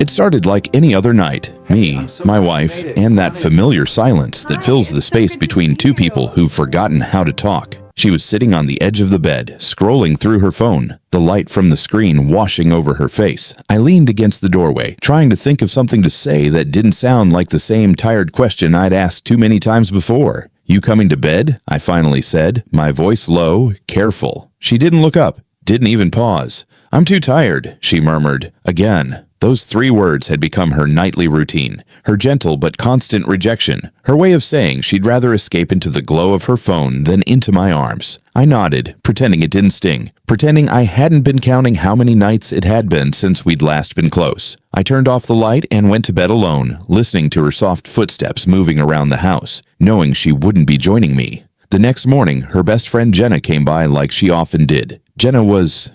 It started like any other night. Me, my wife, and that familiar silence that fills the space between two people who've forgotten how to talk. She was sitting on the edge of the bed, scrolling through her phone, the light from the screen washing over her face. I leaned against the doorway, trying to think of something to say that didn't sound like the same tired question I'd asked too many times before. "You coming to bed?" I finally said, my voice low, careful. She didn't look up, didn't even pause. "I'm too tired," she murmured. Again. Those 3 words had become her nightly routine, her gentle but constant rejection, her way of saying she'd rather escape into the glow of her phone than into my arms. I nodded, pretending it didn't sting, pretending I hadn't been counting how many nights it had been since we'd last been close. I turned off the light and went to bed alone, listening to her soft footsteps moving around the house, knowing she wouldn't be joining me. The next morning, her best friend Jenna came by like she often did. Jenna was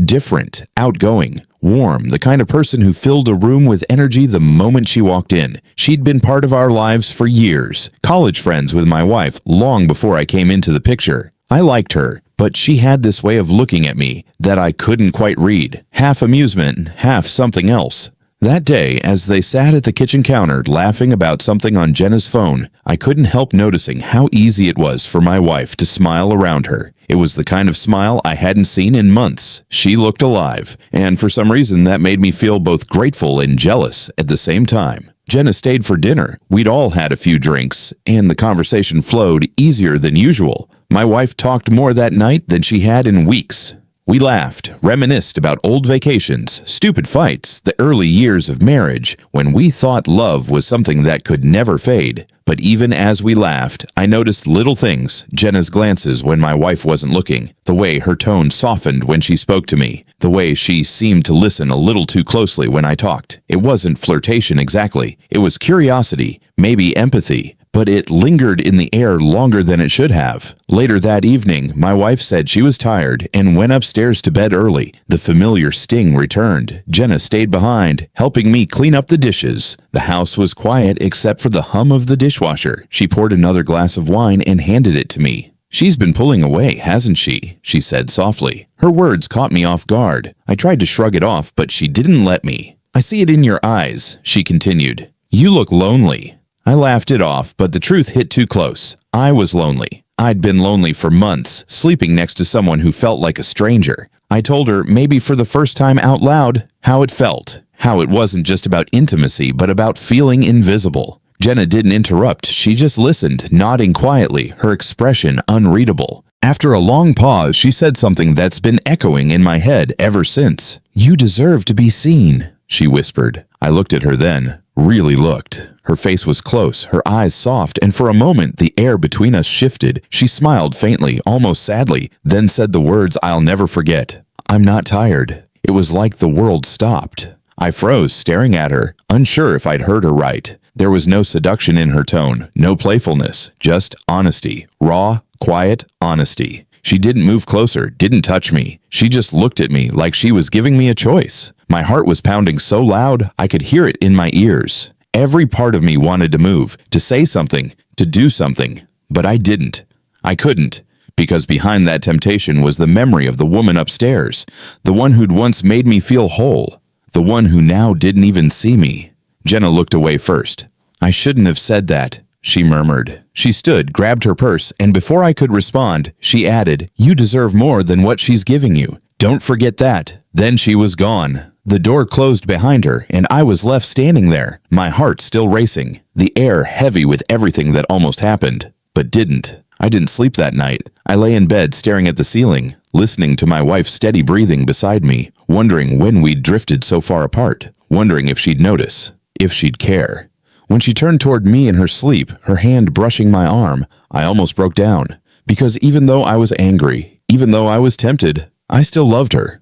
different, outgoing, warm, the kind of person who filled a room with energy the moment she walked in. She'd been part of our lives for years, college friends with my wife long before I came into the picture. I liked her, but she had this way of looking at me that I couldn't quite read, half amusement, half something else. That day, as they sat at the kitchen counter laughing about something on Jenna's phone, I couldn't help noticing how easy it was for my wife to smile around her. It was the kind of smile I hadn't seen in months. She looked alive, and for some reason that made me feel both grateful and jealous at the same time. Jenna stayed for dinner. We'd all had a few drinks, and the conversation flowed easier than usual. My wife talked more that night than she had in weeks. We laughed, reminisced about old vacations, stupid fights, the early years of marriage, when we thought love was something that could never fade. But even as we laughed, I noticed little things, Jenna's glances when my wife wasn't looking, the way her tone softened when she spoke to me, the way she seemed to listen a little too closely when I talked. It wasn't flirtation exactly, it was curiosity, maybe empathy. But it lingered in the air longer than it should have. Later that evening, my wife said she was tired and went upstairs to bed early. The familiar sting returned. Jenna stayed behind, helping me clean up the dishes. The house was quiet except for the hum of the dishwasher. She poured another glass of wine and handed it to me. "She's been pulling away, hasn't she?" she said softly. Her words caught me off guard. I tried to shrug it off, but she didn't let me. "I see it in your eyes," she continued. "You look lonely." I laughed it off, but the truth hit too close. I was lonely. I'd been lonely for months, sleeping next to someone who felt like a stranger. I told her, maybe for the first time out loud, how it felt. How it wasn't just about intimacy, but about feeling invisible. Jenna didn't interrupt. She just listened, nodding quietly, her expression unreadable. After a long pause, she said something that's been echoing in my head ever since. "You deserve to be seen," she whispered. I looked at her then. Really looked. Her face was close, her eyes soft, and for a moment the air between us shifted. She smiled faintly, almost sadly, then said the words I'll never forget. "I'm not tired." It was like the world stopped. I froze, staring at her, unsure if I'd heard her right. There was no seduction in her tone, no playfulness, just honesty. Raw, quiet honesty. She didn't move closer, didn't touch me. She just looked at me like she was giving me a choice. My heart was pounding so loud I could hear it in my ears. Every part of me wanted to move, to say something, to do something. But I didn't. I couldn't. Because behind that temptation was the memory of the woman upstairs. The one who'd once made me feel whole. The one who now didn't even see me. Jenna looked away first. "I shouldn't have said that," she murmured. She stood, grabbed her purse, and before I could respond, she added, "You deserve more than what she's giving you. Don't forget that." Then she was gone. The door closed behind her, and I was left standing there, my heart still racing, the air heavy with everything that almost happened, but didn't. I didn't sleep that night. I lay in bed staring at the ceiling, listening to my wife's steady breathing beside me, wondering when we'd drifted so far apart, wondering if she'd notice, if she'd care. When she turned toward me in her sleep, her hand brushing my arm, I almost broke down. Because even though I was angry, even though I was tempted, I still loved her.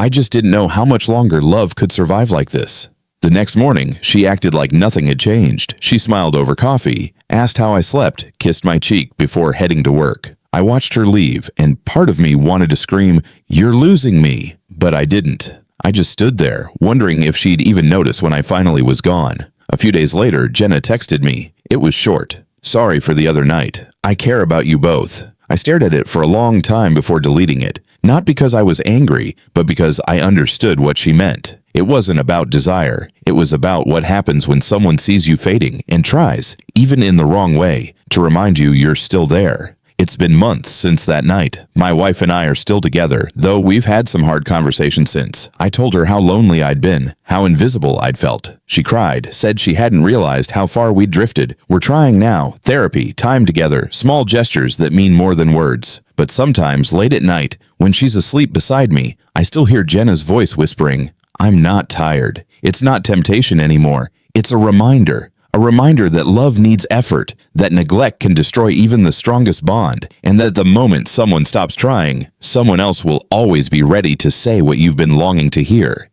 I just didn't know how much longer love could survive like this. The next morning, she acted like nothing had changed. She smiled over coffee, asked how I slept, kissed my cheek before heading to work. I watched her leave, and part of me wanted to scream, "You're losing me," but I didn't. I just stood there, wondering if she'd even notice when I finally was gone. A few days later, Jenna texted me. It was short. "Sorry for the other night. I care about you both." I stared at it for a long time before deleting it, not because I was angry, but because I understood what she meant. It wasn't about desire. It was about what happens when someone sees you fading and tries, even in the wrong way, to remind you you're still there. It's been months since that night. My wife and I are still together, though we've had some hard conversations since. I told her how lonely I'd been, how invisible I'd felt. She cried, said she hadn't realized how far we'd drifted. We're trying now. Therapy, time together, small gestures that mean more than words. But sometimes, late at night, when she's asleep beside me, I still hear Jenna's voice whispering, "I'm not tired." It's not temptation anymore. It's a reminder. A reminder that love needs effort, that neglect can destroy even the strongest bond, and that the moment someone stops trying, someone else will always be ready to say what you've been longing to hear.